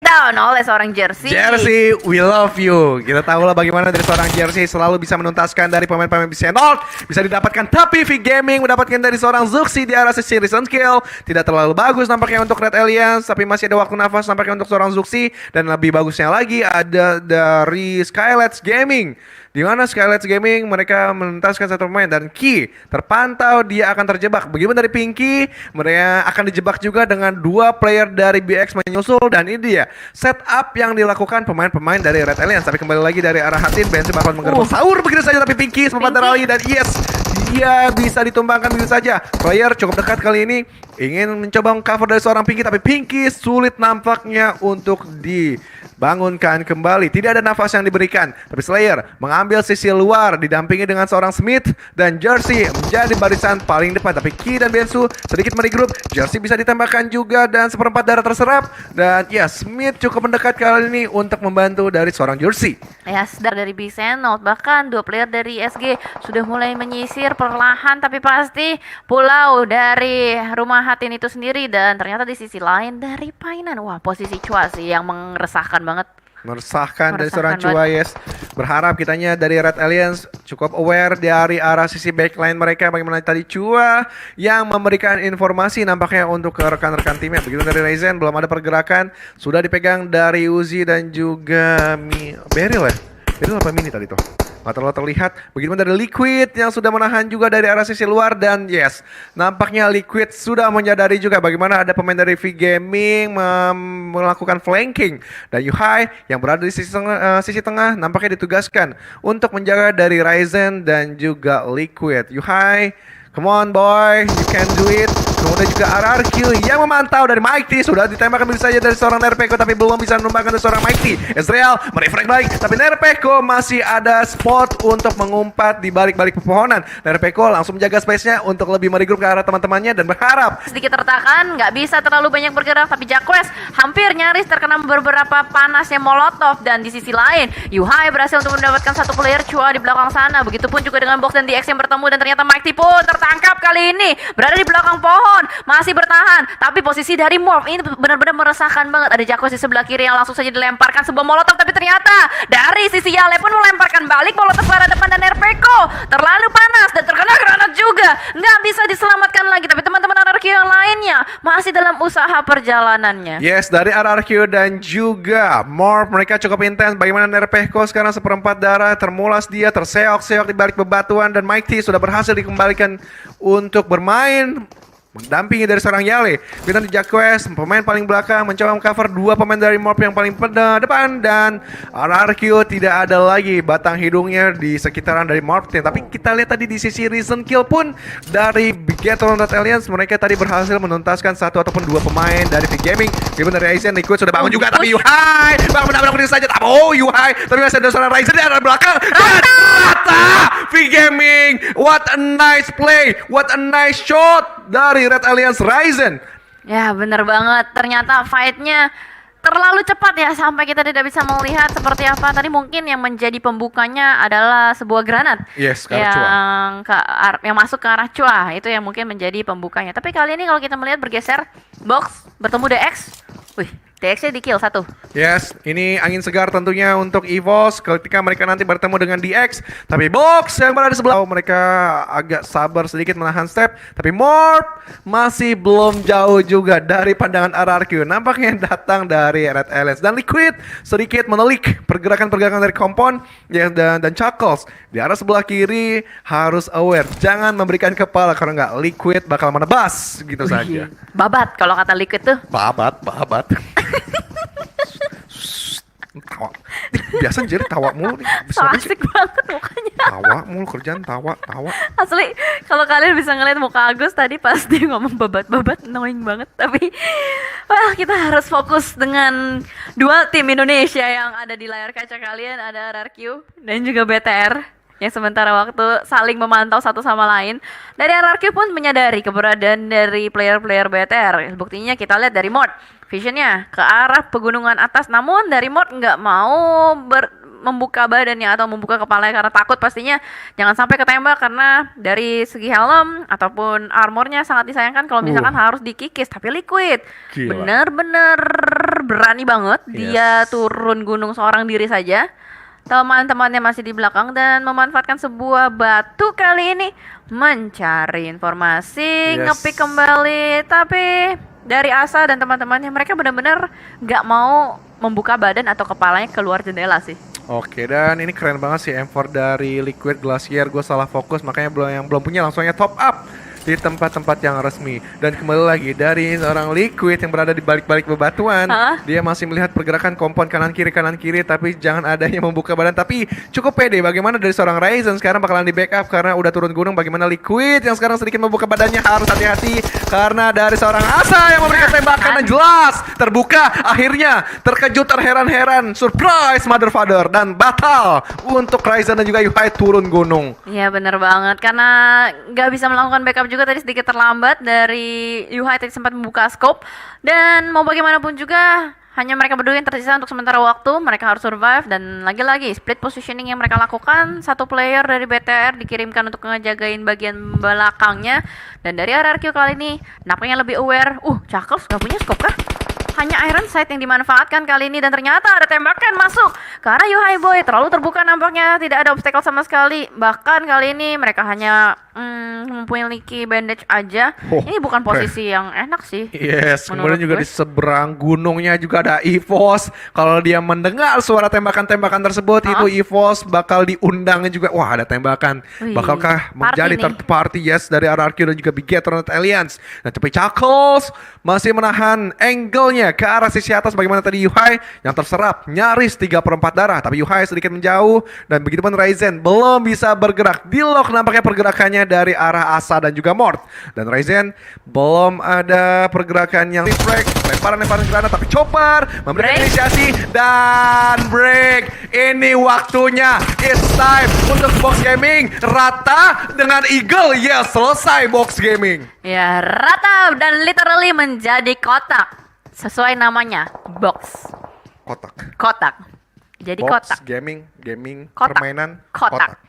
Down oleh seorang Jersey. Jersey, we love you. Kita tahu lah bagaimana dari seorang Jersey selalu bisa menuntaskan dari pemain-pemain BCNOT. Bisa didapatkan, tapi V Gaming mendapatkan dari seorang Zuxi di arah sisi recent kill. Tidak terlalu bagus nampaknya untuk Red Alliance, tapi masih ada waktu nafas nampaknya untuk seorang Zuxi. Dan lebih bagusnya lagi ada dari Skylights Gaming, di mana Skylights Gaming mereka menuntaskan satu pemain dan Ki terpantau dia akan terjebak. Bagaimana dari Pinky? Mereka akan dijebak juga dengan dua player dari BX menyusul, dan ini dia setup yang dilakukan pemain-pemain dari Red Alliance. Tapi kembali lagi dari arah Hatin, Bensi bakal menggerbek sahur begitu saja, tapi Pinky sempat rally dan yes, dia bisa ditumbangkan begitu saja. Player cukup dekat kali ini ingin mencoba cover dari seorang Pinky, tapi Pinky sulit nampaknya untuk dibangunkan kembali. Tidak ada nafas yang diberikan, tapi Slayer mengambil sisi luar didampingi dengan seorang Smith, dan Jersey menjadi barisan paling depan. Tapi Ki dan Bensu sedikit meregroup. Jersey bisa ditembakkan juga dan seperempat darah terserap, dan ya Smith cukup mendekat kali ini untuk membantu dari seorang Jersey. Ya, dari BCNOT, bahkan dua player dari SG sudah mulai menyisir perlahan tapi pasti pulau dari rumah Hatin itu sendiri. Dan ternyata di sisi lain dari Painan, wah posisi Chua sih yang meresahkan banget. Meresahkan dari seorang Chua, yes. Berharap kitanya dari Red Alliance cukup aware dari arah sisi backline mereka. Bagaimana tadi Chua yang memberikan informasi nampaknya untuk ke rekan-rekan timnya. Begitu dari Ryzen, belum ada pergerakan. Sudah dipegang dari Uzi dan juga Beryl ya. Beryl apa Mini tadi tuh? Nggak terlalu terlihat. Bagaimana dari Liquid yang sudah menahan juga dari arah sisi luar, dan yes, nampaknya Liquid sudah menyadari juga bagaimana ada pemain dari V Gaming melakukan flanking, dan Yuhai yang berada di sisi tengah nampaknya ditugaskan untuk menjaga dari Ryzen dan juga Liquid. Yuhai, come on boy, you can do it. Kemudian juga RRQ yang memantau dari Mighty, sudah ditembakkan begitu saja dari seorang Nerpeko, tapi belum bisa menumbangkan dari seorang Mighty. Ezreal merefrag balik, tapi Nerpeko masih ada spot untuk mengumpat di balik-balik pepohonan. Nerpeko langsung menjaga space-nya untuk lebih meregroup ke arah teman-temannya dan berharap Sedikit tertekan, nggak bisa terlalu banyak bergerak, tapi Jacques hampir nyaris terkena beberapa panasnya Molotov. Dan di sisi lain, Yuhai berhasil untuk mendapatkan satu player Chua di belakang sana. Begitupun juga dengan Box dan DX yang bertemu, dan ternyata Mighty pun tertangkap kali ini berada di belakang pohon. Masih bertahan, tapi posisi dari Morph ini benar-benar meresahkan banget. Ada Jacques di sebelah kiri yang langsung saja dilemparkan sebuah molotov, tapi ternyata dari sisi Yale pun melemparkan balik molotov ke arah depan, dan Nerpeko terlalu panas dan terkena granat juga, nggak bisa diselamatkan lagi. Tapi teman-teman RRQ yang lainnya masih dalam usaha perjalanannya. yes, dari RRQ dan juga Morph mereka cukup intens. Bagaimana Nerpeko sekarang seperempat darah, termulas dia, terseok-seok di balik bebatuan, dan Mighty sudah berhasil dikembalikan untuk bermain mendampingi dari seorang Yale. Kita di Jacques, pemain paling belakang, mencoba mengcover dua pemain dari Morph yang paling depan, dan RRQ tidak ada lagi batang hidungnya di sekitaran dari Morph. Tapi kita lihat tadi di sisi recent kill pun dari Bigetron Red Alliance, mereka tadi berhasil menuntaskan satu ataupun dua pemain dari V Gaming. Gimana dari Aizen, Liquid sudah bangun juga, tapi Yuhai bangun menabrak saja. Oh Yuhai, tapi masih ada seorang Ryzen di arah belakang. Dan rata V Gaming, what a nice play, what a nice shot dari Red Alliance Ryzen. Ya bener banget, ternyata fight-nya terlalu cepat ya, sampai kita tidak bisa melihat seperti apa. Tadi mungkin yang menjadi pembukanya adalah sebuah granat Yes, ke arah Chua. yang masuk ke arah Chua, itu yang mungkin menjadi pembukanya. Tapi kali ini kalau kita melihat bergeser, Box bertemu DX. Wih, DX-nya di kill satu. Yes, ini angin segar tentunya untuk EVOS ketika mereka nanti bertemu dengan DX. Tapi Box yang berada di sebelah, mereka agak sabar sedikit menahan step. Tapi Morph masih belum jauh juga dari pandangan RRQ. Nampaknya datang dari Red Alliance, dan Liquid sedikit menelik pergerakan-pergerakan dari Kompon ya, dan Chuckles di arah sebelah kiri harus aware, jangan memberikan kepala karena nggak Liquid bakal menebas gitu saja. Babat kalau kata Liquid tuh. Babat. Tawa. Biasa jadi tawa mulu nih. So asik banget mukanya. Tawa mulu kerjaan tawa. Asli, kalau kalian bisa ngeliat muka Agus tadi pas dia ngomong babat annoying banget. Tapi wah, kita harus fokus dengan dua tim Indonesia yang ada di layar kaca kalian. Ada RRQ dan juga BTR yang sementara waktu saling memantau satu sama lain. Dari RRQ pun menyadari keberadaan dari player-player BTR. Buktinya kita lihat dari Mod visionnya ke arah pegunungan atas, namun dari Mod nggak mau membuka badannya atau membuka kepalanya karena takut pastinya jangan sampai ketembak, karena dari segi helm ataupun armornya sangat disayangkan kalau misalkan harus dikikis. Tapi Liquid Gila. bener-bener berani banget, dia turun gunung seorang diri saja. Teman-temannya masih di belakang dan memanfaatkan sebuah batu kali ini mencari informasi, ngepick kembali. Tapi dari Asa dan teman-temannya, mereka benar-benar nggak mau membuka badan atau kepalanya keluar jendela sih. Oke, dan ini keren banget sih M4 dari Liquid Glacier. Gue salah fokus, makanya yang belum punya langsungnya top up di tempat-tempat yang resmi. Dan kembali lagi dari seorang Liquid yang berada di balik-balik bebatuan, dia masih melihat pergerakan kompon kanan kiri, tapi jangan adanya membuka badan. Tapi cukup pede. Bagaimana dari seorang Ryzen sekarang bakalan di backup karena udah turun gunung. Bagaimana Liquid yang sekarang sedikit membuka badannya, harus hati-hati karena dari seorang Asa yang memberikan tembakan yang jelas terbuka. Akhirnya terkejut, terheran-heran, surprise mother father, dan batal untuk Ryzen dan juga Yuhai turun gunung. Iya bener banget, karena nggak bisa melakukan backup juga tadi, sedikit terlambat dari Yuhai tadi sempat membuka scope. Dan mau bagaimanapun juga hanya mereka berdua yang tersisa untuk sementara waktu. Mereka harus survive dan lagi-lagi split positioning yang mereka lakukan. Satu player dari BTR dikirimkan untuk ngejagain bagian belakangnya. Dan dari RRQ kali ini nampaknya lebih aware. Chuckles nggak punya scope kah? Hanya Iron Sight yang dimanfaatkan kali ini, dan ternyata ada tembakan masuk karena Yuhai Boy terlalu terbuka, nampaknya tidak ada obstacle sama sekali. Bahkan kali ini mereka hanya memiliki bandage aja. Ini bukan posisi yang enak sih. Yes, menurut kemudian juga gue. di seberang gunungnya juga ada EVOS. Kalau dia mendengar suara tembakan-tembakan tersebut, itu EVOS bakal diundangnya juga. Wah, ada tembakan. Wih, Bakalkah menjadi nih. third party yes dari RRQ dan juga Big Eternal Alliance. Nah, tapi Chuckles masih menahan angle-nya ke arah sisi atas. Bagaimana tadi Yuhai yang terserap nyaris 3/4 darah, tapi Yuhai sedikit menjauh, dan begitu pun Ryzen belum bisa bergerak. Di lock nampaknya pergerakannya dari arah Asa dan juga Mort, dan Ryzen belum ada pergerakan yang reflect, lemparan granat, tapi Chopper memberikan inisiasi dan break. Ini waktunya, it's time untuk Box Gaming rata dengan Eagle. Yes, selesai Box Gaming. Ya, rata dan literally menjadi kotak. Sesuai namanya, box. Kotak. Jadi Box, kotak. gaming, Kotak. permainan, Kotak.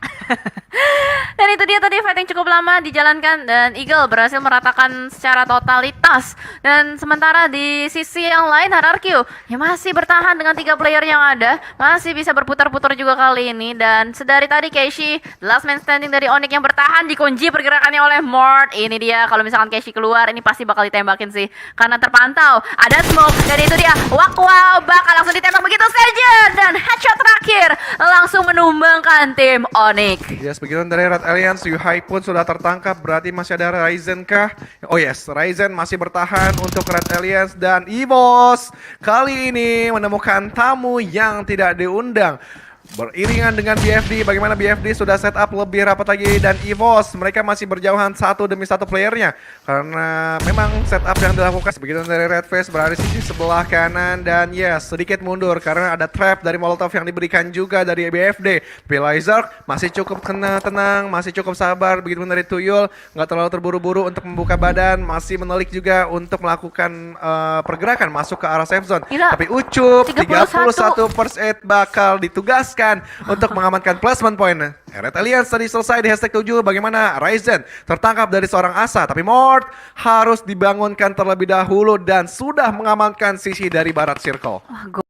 Dan itu dia tadi fighting cukup lama dijalankan dan Eagle berhasil meratakan secara totalitas. Dan sementara di sisi yang lain RRQ ya masih bertahan dengan 3 player yang ada, masih bisa berputar-putar juga kali ini. Dan sedari tadi Keishi, last man standing dari Onyx yang bertahan, dikunci pergerakannya oleh Mort. Ini dia, kalau misalkan Keishi keluar ini pasti bakal ditembakin sih, karena terpantau ada smoke. Dan itu dia, wow bakal langsung ditembak begitu saja, dan headshot terakhir langsung menumbangkan tim Onyx. Yes, begitu dari Red Alliance, Yuhai pun sudah tertangkap. Berarti masih ada Ryzen kah? Oh yes, Ryzen masih bertahan untuk Red Alliance, dan EVOS kali ini menemukan tamu yang tidak diundang. Beriringan dengan BFD, bagaimana BFD sudah set up lebih rapat lagi, dan EVOS mereka masih berjauhan satu demi satu playernya karena memang setup yang dilakukan. Begitu dari Red Face berada di sisi sebelah kanan, dan yes, sedikit mundur karena ada trap dari Molotov yang diberikan juga dari BFD. Lizard masih cukup tenang, masih cukup sabar. Begitu dari Tuyul, nggak terlalu terburu-buru untuk membuka badan, masih menelik juga untuk melakukan pergerakan masuk ke arah safe zone. Gila. Tapi Ucup 31 first aid bakal ditugaskan untuk mengamankan placement point. Red Alliance tadi selesai di hashtag 7. Bagaimana Ryzen tertangkap dari seorang Asa, tapi Mort harus dibangunkan terlebih dahulu dan sudah mengamankan sisi dari barat circle. Wah,